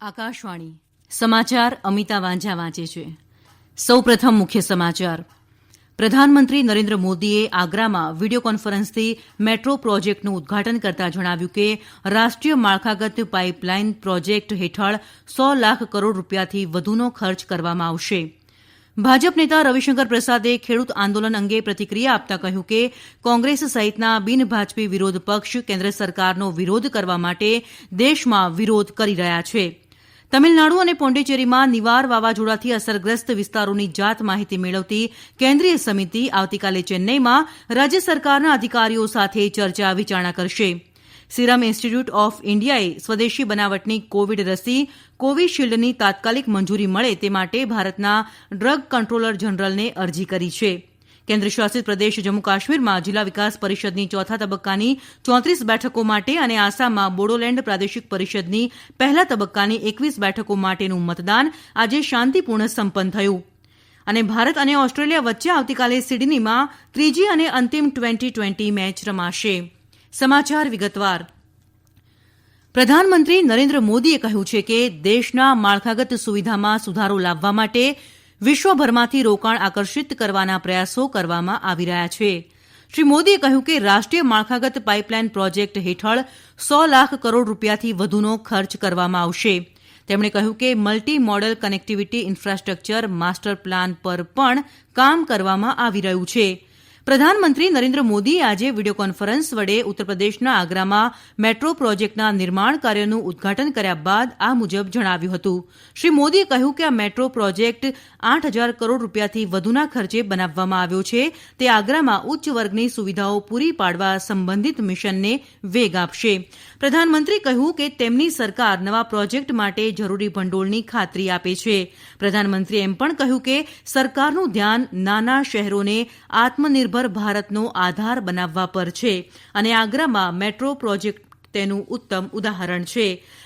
આકાશવાણી સમાચાર અમિતા વાંઝા વાંચે છે. સૌપ્રથમ મુખ્ય સમાચાર. પ્રધાનમંત્રી નરેન્દ્ર મોદીએ આગ્રામાં વીડિયો કોન્ફરન્સથી મેટ્રો પ્રોજેક્ટનું ઉદઘાટન કરતાં જણાવ્યું કે રાષ્ટ્રીય માળખાગત પાઇપલાઇન પ્રોજેક્ટ હેઠળ 100 લાખ કરોડ રૂપિયાથી વધુનો ખર્ચ કરવામાં આવશે. ભાજપ નેતા રવિશંકર પ્રસાદે ખેડૂત આંદોલન અંગે પ્રતિક્રિયા આપતાં કહ્યું કે કોંગ્રેસ સહિતના બિનભાજપી વિરોધ પક્ષ કેન્દ્ર સરકારનો વિરોધ કરવા માટે દેશમાં વિરોધ કરી રહ્યા છે. તમિલનાડુ અને પોંડિચેરીમાં નિવાર વાવાઝોડાથી અસરગ્રસ્ત વિસ્તારોની જાત માહિતી મેળવતી કેન્દ્રીય સમિતિ આવતીકાલે ચેન્નઇમાં રાજ્ય સરકારના અધિકારીઓ સાથે ચર્ચા વિચારણા કરશે. સિરમ ઇન્સ્ટિટ્યૂટ ઓફ ઇન્ડિયાએ સ્વદેશી બનાવટની કોવિડ રસી કોવિશિલ્ડની તાત્કાલિક મંજૂરી મળે તે માટે ભારતના ડ્રગ કંટ્રોલર જનરલને અરજી કરી છે. કેન્દ્રશાસિત પ્રદેશ જમ્મુ કાશ્મીરમાં જિલ્લા વિકાસ પરિષદની ચોથા તબક્કાની 34 બેઠકો માટે અને આસામમાં બોડોલેન્ડ પ્રાદેશિક પરિષદની પહેલા તબક્કાની 21 બેઠકો માટેનું મતદાન આજે શાંતિપૂર્ણ સંપન્ન થયું. અને ભારત અને ઓસ્ટ્રેલિયા વચ્ચે આવતીકાલે સિડનીમાં ત્રીજી અને અંતિમ T20 મેચ રમાશે. સમાચાર વિગતવાર. પ્રધાનમંત્રી નરેન્દ્ર મોદીએ કહ્યું છે કે દેશના માળખાગત સુવિધામાં સુધારો લાવવા માટે વિશ્વભરમાંથી રોકાણ આકર્ષિત કરવાના પ્રયાસો કરવામાં આવી રહ્યા છે. શ્રી મોદીએ કહ્યું કે રાષ્ટ્રીય માળખાગત પાઇપલાઇન પ્રોજેક્ટ હેઠળ 100 લાખ કરોડ રૂપિયાથી વધુનો ખર્ચ કરવામાં આવશે. તેમણે કહ્યું કે multi modal connectivity infrastructure master plan પર પણ કામ કરવામાં આવી રહ્યું છે. પ્રધાનમંત્રી નરેન્દ્ર મોદીએ આજે વીડિયો કોન્ફરન્સ વડે ઉત્તરપ્રદેશના આગ્રામાં મેટ્રો પ્રોજેક્ટના નિર્માણ કાર્યનું ઉદઘાટન કર્યા બાદ આ મુજબ જણાવ્યું હતું. શ્રી મોદીએ કહ્યું કે આ મેટ્રો પ્રોજેક્ટ 8,000 કરોડ રૂપિયાથી વધુના ખર્ચે બનાવવામાં આવ્યો છે. તે આગ્રામાં ઉચ્ચ વર્ગની સુવિધાઓ પૂરી પાડવા સંબંધિત મિશનને વેગ આપશે. પ્રધાનમંત્રીએ કહ્યું કે તેમની સરકાર નવા પ્રોજેક્ટ માટે જરૂરી ભંડોળની ખાતરી આપે છે. પ્રધાનમંત્રીએ એમ પણ કહ્યું કે સરકારનું ધ્યાન નાના શહેરોને આત્મનિર્ભર ભારતનો આધાર બનાવવા પર છે અને આગ્રામાં મેટ્રો પ્રોજેક્ટ તેનું ઉત્તમ ઉદાહરણ છે.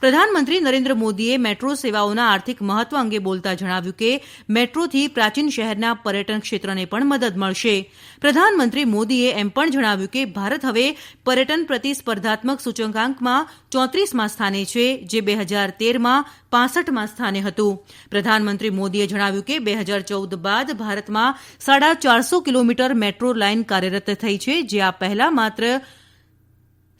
પ્રધાનમંત્રી નરેન્દ્ર મોદીએ મેટ્રો સેવાઓના આર્થિક મહત્વ અંગે બોલતા જણાવ્યું કે મેટ્રોથી પ્રાચીન શહેરના પર્યટન ક્ષેત્રને પણ મદદ મળશે. પ્રધાનમંત્રી મોદીએ એમ પણ જણાવ્યું કે ભારત હવે પર્યટન પ્રતિસ્પર્ધાત્મક સૂચકાંકમાં 34મા સ્થાને છે, જે 2013માં 65મા સ્થાને હતું. પ્રધાનમંત્રી મોદીએ જણાવ્યું કે 2014 બાદ ભારતમાં 450 કિલોમીટર મેટ્રો લાઇન કાર્યરત થઈ છે, જે આ પહેલા માત્ર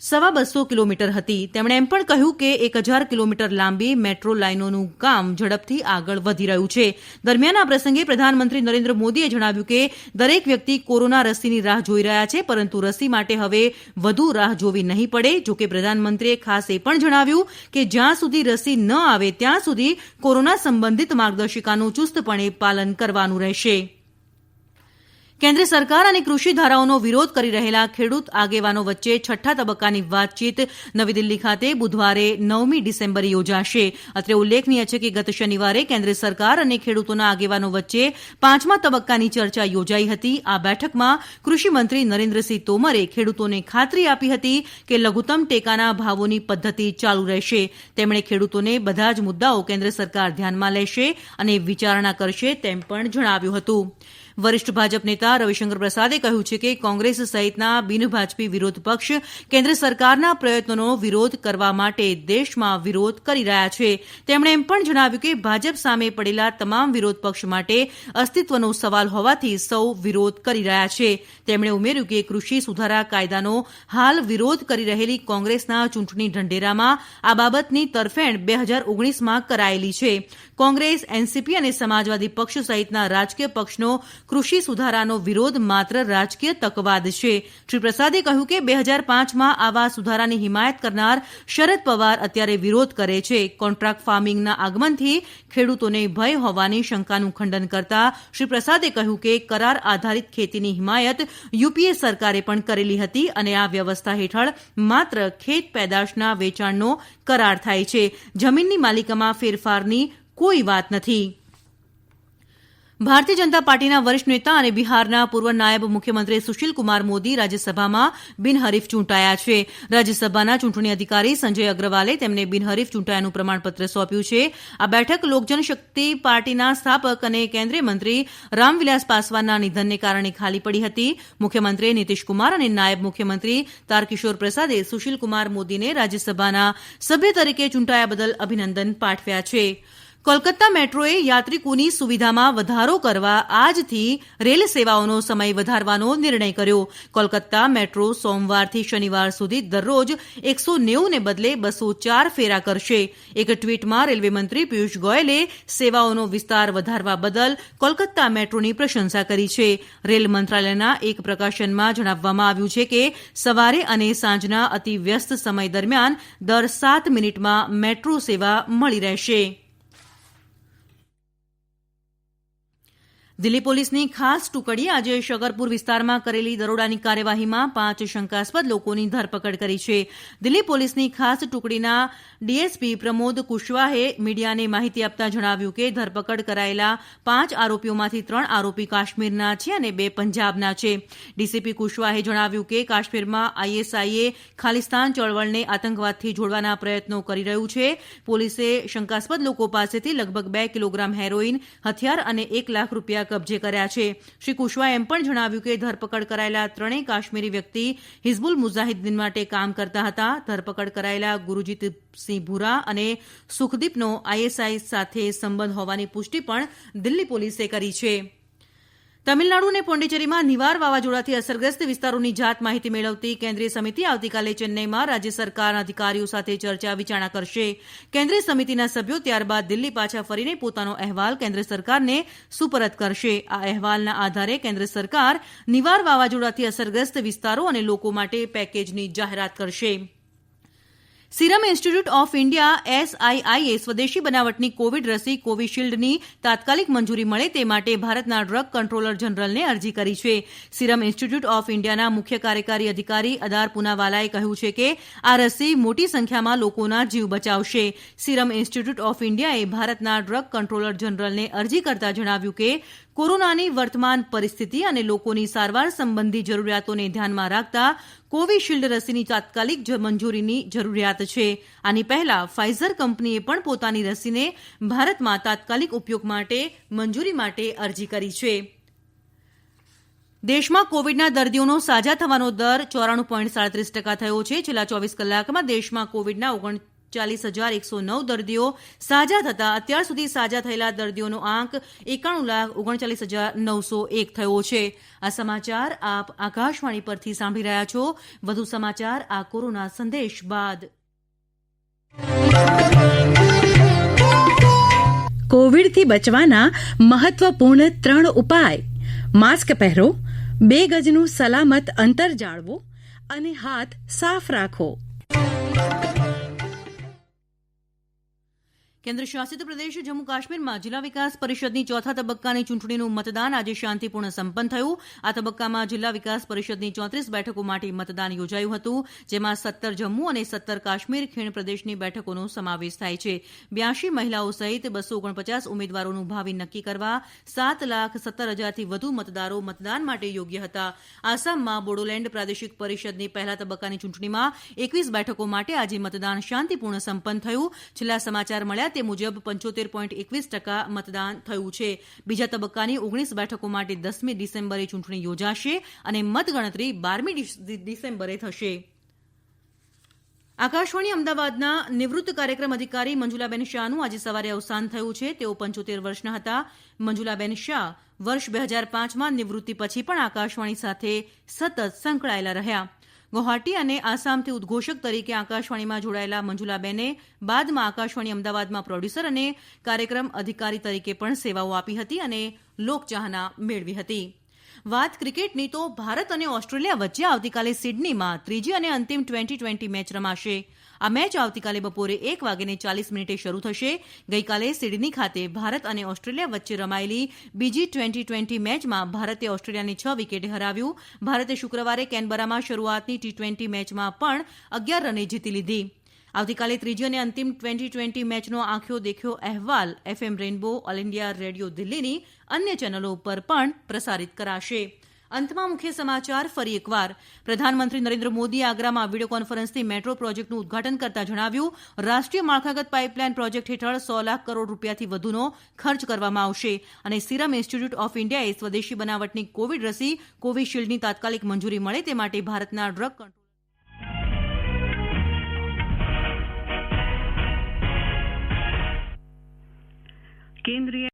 250 કિલોમીટર હતી. તેમણે એમ પણ કહ્યું કે 1000 કિલોમીટર લાંબી મેટ્રો લાઇનોનું કામ ઝડપથી આગળ વધી રહ્યું છે. દરમિયાન આ પ્રસંગે પ્રધાનમંત્રી નરેન્દ્ર મોદીએ જણાવ્યું કે દરેક વ્યક્તિ કોરોના રસીની રાહ જોઈ રહ્યા છે, પરંતુ રસી માટે હવે વધુ રાહ જોવી નહીં પડે. જોકે પ્રધાનમંત્રીએ ખાસ એ પણ જણાવ્યું કે જ્યાં સુધી રસી ન આવે ત્યાં સુધી કોરોના સંબંધિત માર્ગદર્શિકાનું ચુસ્તપણે પાલન કરવાનું રહેશે. કેન્દ્ર સરકાર અને કૃષિ ધારાઓનો વિરોધ કરી રહેલા ખેડૂત આગેવાનો વચ્ચે છઠ્ઠા તબક્કાની વાતચીત નવી દિલ્હી ખાતે બુધવારે 9મી ડિસેમ્બરે યોજાશે. અત્રે ઉલ્લેખનીય છે કે ગત શનિવારે કેન્દ્ર સરકાર અને ખેડૂતોના આગેવાનો વચ્ચે 5મા તબક્કાની ચર્ચા યોજાઈ હતી. આ બેઠકમાં કૃષિમંત્રી નરેન્દ્રસિંહ તોમરે ખેડૂતોને ખાતરી આપી હતી કે લઘુત્તમ ટેકાના ભાવોની પદ્ધતિ ચાલુ રહેશે. તેમણે ખેડૂતોને બધા જ મુદ્દાઓ કેન્દ્ર સરકાર ધ્યાનમાં લેશે અને વિચારણા કરશે તેમ પણ જણાવ્યું હતું. વરિષ્ઠ ભાજપ નેતા રવિશંકર પ્રસાદે કહ્યું છે કે કોંગ્રેસ સહિતના બિનભાજપી વિરોધ પક્ષ કેન્દ્ર સરકારના પ્રયત્નોનો વિરોધ કરવા માટે દેશમાં વિરોધ કરી રહ્યા છે. તેમણે એમ પણ જણાવ્યું કે ભાજપ સામે પડેલા તમામ વિરોધ પક્ષ માટે અસ્તિત્વનો સવાલ હોવાથી સૌ વિરોધ કરી રહ્યા છે. તેમણે ઉમેર્યું કે કૃષિ સુધારા કાયદાનો હાલ વિરોધ કરી રહેલી કોંગ્રેસના ચૂંટણી ઢંઢેરામાં આ બાબતની તરફેણ 2019માં કરાયેલી છે. કોંગ્રેસ, એનસીપી અને સમાજવાદી પક્ષ સહિતના રાજકીય પક્ષનો કૃષિ સુધારાનો વિરોધ માત્ર રાજકીય તકવાદ છે. શ્રી પ્રસાદે કહ્યું કે 2005માં આવા સુધારાની હિમાયત કરનાર શરદ પવાર અત્યારે વિરોધ કરે છે. કોન્ટ્રાક્ટ ફાર્મિંગના આગમનથી ખેડૂતોને ભય હોવાની શંકાનું ખંડન કરતા શ્રી પ્રસાદે કહ્યું કે કરાર આધારિત ખેતીની હિમાયત યુપીએ સરકારે પણ કરેલી હતી અને આ વ્યવસ્થા હેઠળ માત્ર ખેત પેદાશના વેચાણનો કરાર થાય છે. જમીનની માલિકીમાં ફેરફારની કોઈ વાત નથી. ભારતીય જનતા પાર્ટીના વરિષ્ઠ નેતા અને બિહારના પૂર્વ નાયબ મુખ્યમંત્રી સુશીલ કુમાર મોદી રાજ્યસભામાં બિનહરીફ ચૂંટાયા છે. રાજ્યસભાના ચૂંટણી અધિકારી સંજય અગ્રવાલે તેમને બિનહરીફ ચૂંટાયાનું પ્રમાણપત્ર સોંપ્યું છે. આ બેઠક લોકજનશક્તિ પાર્ટીના સ્થાપક અને કેન્દ્રીય મંત્રી રામવિલાસ પાસવાનના નિધનને કારણે ખાલી પડી હતી. મુખ્યમંત્રી નીતિશકુમાર અને નાયબ મુખ્યમંત્રી તારકિશોર પ્રસાદે સુશીલ કુમાર મોદીને રાજ્યસભાના સભ્ય તરીકે ચૂંટાયા બદલ અભિનંદન પાઠવ્યા છે. કોલકાતા મેટ્રોએ યાત્રિકોની સુવિધામાં વધારો કરવા આજથી રેલ સેવાઓનો સમય વધારવાનો નિર્ણય કર્યો. કોલકાતા મેટ્રો સોમવારથી શનિવાર સુધી દરરોજ 190 ને બદલે 204 ફેરા કરશે. એક ટ્વીટમાં રેલવે મંત્રી પિયુષ ગોયલે સેવાઓનો વિસ્તાર વધારવા બદલ કોલકાતા મેટ્રોની પ્રશંસા કરી છે. રેલ મંત્રાલયના એક પ્રકાશનમાં જણાવવામાં આવ્યું છે કે સવારે અને સાંજના અતિ વ્યસ્ત સમય દરમિયાન દર 7 મિનિટમાં મેટ્રો સેવા મળી રહેશે. દિલ્હી પોલીસની ખાસ ટુકડીએ આજે શકરપુર વિસ્તારમાં કરેલી દરોડાની કાર્યવાહીમાં 5 શંકાસ્પદ લોકોની ધરપકડ કરી છે. દિલ્હી પોલીસની ખાસ ટુકડીના ડીએસપી પ્રમોદ કુશવાહે મીડિયાને માહિતી આપતા જણાવ્યું કે ધરપકડ કરાયેલા 5 આરોપીઓમાંથી 3 આરોપી કાશ્મીરના છે અને 2 પંજાબના છે. ડીસીપી કુશવાહે જણાવ્યું કે કાશ્મીરમાં આઈએસઆઈએ ખાલિસ્તાન ચળવળને આતંકવાદથી જોડવાના પ્રયત્નો કરી રહ્યું છે. પોલીસે શંકાસ્પદ લોકો પાસેથી લગભગ 2 કિલોગ્રામ હેરોઇન, હથિયાર અને 1 લાખ રૂપિયા કબજે કર્યા છે. શ્રી કુશવાહે એમ પણ જણાવ્યું કે ધરપકડ કરાયેલા 3 કાશ્મીરી વ્યક્તિ હિઝબુલ મુજાહિદ્દીન માટે કામ કરતા હતા. ધરપકડ કરાયેલા ગુરુજીતસિંહ ભુરા અને સુખદીપનો આઈએસઆઈ સાથે સંબંધ હોવાની પુષ્ટિ પણ દિલ્હી પોલીસે કરી છે. તમિલનાડુ અને પોંડિચેરીમાં નિવાર વાવાઝોડાથી અસરગ્રસ્ત વિસ્તારોની જાત માહિતી મેળવતી કેન્દ્રીય સમિતિ આવતીકાલે ચેન્નઈમાં રાજ્ય સરકારના અધિકારીઓ સાથે ચર્ચા વિચારણા કરશે. કેન્દ્રીય સમિતિના સભ્યો ત્યારબાદ દિલ્હી પાછા ફરીને પોતાનો અહેવાલ કેન્દ્ર સરકારને સુપરત કરશે. આ અહેવાલના આધારે કેન્દ્ર સરકાર નિવાર વાવાઝોડાથી અસરગ્રસ્ત વિસ્તારો અને લોકો માટે પેકેજની જાહેરાત કરશે. સિરમ ઇન્સ્ટિટ્યૂટ ઓફ ઇન્ડિયા એસઆઈઆઈએ સ્વદેશી બનાવટની કોવિડ રસી કોવિશિલ્ડની તાત્કાલિક મંજૂરી મળે તે માટે ભારતના ડ્રગ કંટ્રોલર જનરલને અરજી કરી છે. સિરમ ઇન્સ્ટિટ્યૂટ ઓફ ઇન્ડિયાના મુખ્ય કાર્યકારી અધિકારી અદાર પૂનાવાલાએ કહ્યું છે કે આ રસી મોટી સંખ્યામાં લોકોના જીવ બચાવશે. સિરમ ઇન્સ્ટિટ્યૂટ ઓફ ઇન્ડિયાએ ભારતના ડ્રગ કંટ્રોલર જનરલને અરજી કરતા જણાવ્યું કે કોરોનાની વર્તમાન પરિસ્થિતિ અને લોકોની સારવાર સંબંધી જરૂરિયાતોને ધ્યાનમાં રાખતા કોવિશિલ્ડ રસીની તાત્કાલિક મંજૂરીની જરૂરિયાત છે. આની પહેલા ફાઇઝર કંપનીએ પણ પોતાની રસીને ભારતમાં તાત્કાલિક ઉપયોગ માટે મંજૂરી માટે અરજી કરી છે. દેશમાં કોવિડના દર્દીઓનો સાજા થવાનો દર 94.37% થયો છે. છેલ્લા 24 કલાકમાં દેશમાં કોવિડના 39,109 દર્દીઓ સાજા થતા અત્યાર સુધી સાજા થયેલા દર્દીઓનો આંક 91,39,901 થયો છે. આ સમાચાર આપ આકાશવાણી પરથી સાંભળી રહ્યા છો. વધુ સમાચાર આ કોરોના સંદેશ બાદ. કોવિડથી બચવાના મહત્વપૂર્ણ 3 ઉપાય: માસ્ક પહેરો, 2 ગજનું સલામત અંતર જાળવો અને હાથ સાફ રાખો. કેન્દ્ર શાસિત પ્રદેશ જમ્મુ કાશ્મીરમાં જિલ્લા વિકાસ પરિષદની ચોથા તબક્કાની ચૂંટણીનું મતદાન આજે શાંતિપૂર્ણ સંપન્ન થયું. આ તબક્કામાં જિલ્લા વિકાસ પરિષદની 34 બેઠકો માટે મતદાન યોજાયું હતું, જેમાં 17 જમ્મુ અને 17 કાશ્મીર ખીણ પ્રદેશની બેઠકોનો સમાવેશ થાય છે. 82 મહિલાઓ સહિત 249 ઉમેદવારોનું ભાવિ નક્કી કરવા 7,17,000થી વધુ મતદારો મતદાન માટે યોગ્ય હતા. આસામમાં બોડોલેન્ડ પ્રાદેશિક પરિષદની પહેલા તબક્કાની ચૂંટણીમાં 21 બેઠકો માટે આજે મતદાન શાંતિપૂર્ણ સંપન્ન થયું. છેલ્લા સમાચાર મળ્યા તે મુજબ 75.21% મતદાન થયું છે. બીજા તબક્કાની 19 બેઠકો માટે 10મી ડિસેમ્બરે ચૂંટણી યોજાશે અને મતગણતરી 12મી ડિસેમ્બરે થશે. આકાશવાણી અમદાવાદના નિવૃત્ત કાર્યક્રમ અધિકારી મંજુલાબેન શાહનું આજે સવારે અવસાન થયું છે. તેઓ 75 વર્ષના હતા. મંજુલાબેન શાહ વર્ષ 2005માં નિવૃત્તિ પછી પણ આકાશવાણી સાથે સતત સંકળાયેલા રહ્યા. ગુવાહાટી અને આસામથી ઉદ્ઘોષક તરીકે આકાશવાણીમાં જોડાયેલા મંજુલાબેને બાદમાં આકાશવાણી અમદાવાદમાં પ્રોડ્યુસર અને કાર્યક્રમ અધિકારી તરીકે પણ સેવાઓ આપી હતી અને લોકચાહના મેળવી હતી. વાત ક્રિકેટની તો ભારત અને ઓસ્ટ્રેલિયા વચ્ચે આવતીકાલે સિડનીમાં ત્રીજી અને અંતિમ ટ્વેન્ટી મેચ રમાશે. આ મેચ આવતીકાલે બપોરે 1:40 શરૂ થશે. ગઈકાલે સિડની ખાતે ભારત અને ઓસ્ટ્રેલિયા વચ્ચે રમાયેલી બીજી ટ્વેન્ટી મેચમાં ભારતે ઓસ્ટ્રેલિયાને 6 વિકેટે હરાવ્યું. ભારતે શુક્રવારે કેનબરામાં શરૂઆતની T20 મેચમાં પણ 11 રને જીતી લીધી. આવતીકાલે ત્રીજી અને અંતિમ T20 મેચનો આંખ્યો દેખ્યો અહેવાલ FM rainbow, all India radio દિલ્હીની અન્ય ચેનલો પર પણ પ્રસારિત કરાશે. અંતમાં મુખ્ય સમાચાર ફરી એકવાર. પ્રધાનમંત્રી નરેન્દ્ર મોદીએ આગ્રામાં વિડીયો કોન્ફરન્સથી મેટ્રો પ્રોજેક્ટનું ઉદઘાટન કરતા જણાવ્યું, રાષ્ટ્રીય માળખાગત પાઇપલાઇન પ્રોજેક્ટ હેઠળ 100 લાખ કરોડ રૂપિયાથી વધુનો ખર્ચ કરવામાં આવશે અને સિરમ ઇન્સ્ટિટ્યૂટ ઓફ ઇન્ડિયાએ સ્વદેશી બનાવટની કોવિડ રસી કોવિશિલ્ડની તાત્કાલિક મંજૂરી મળે તે માટે ભારતના ડ્રગ કંટ્રોલર કેન્દ્રીય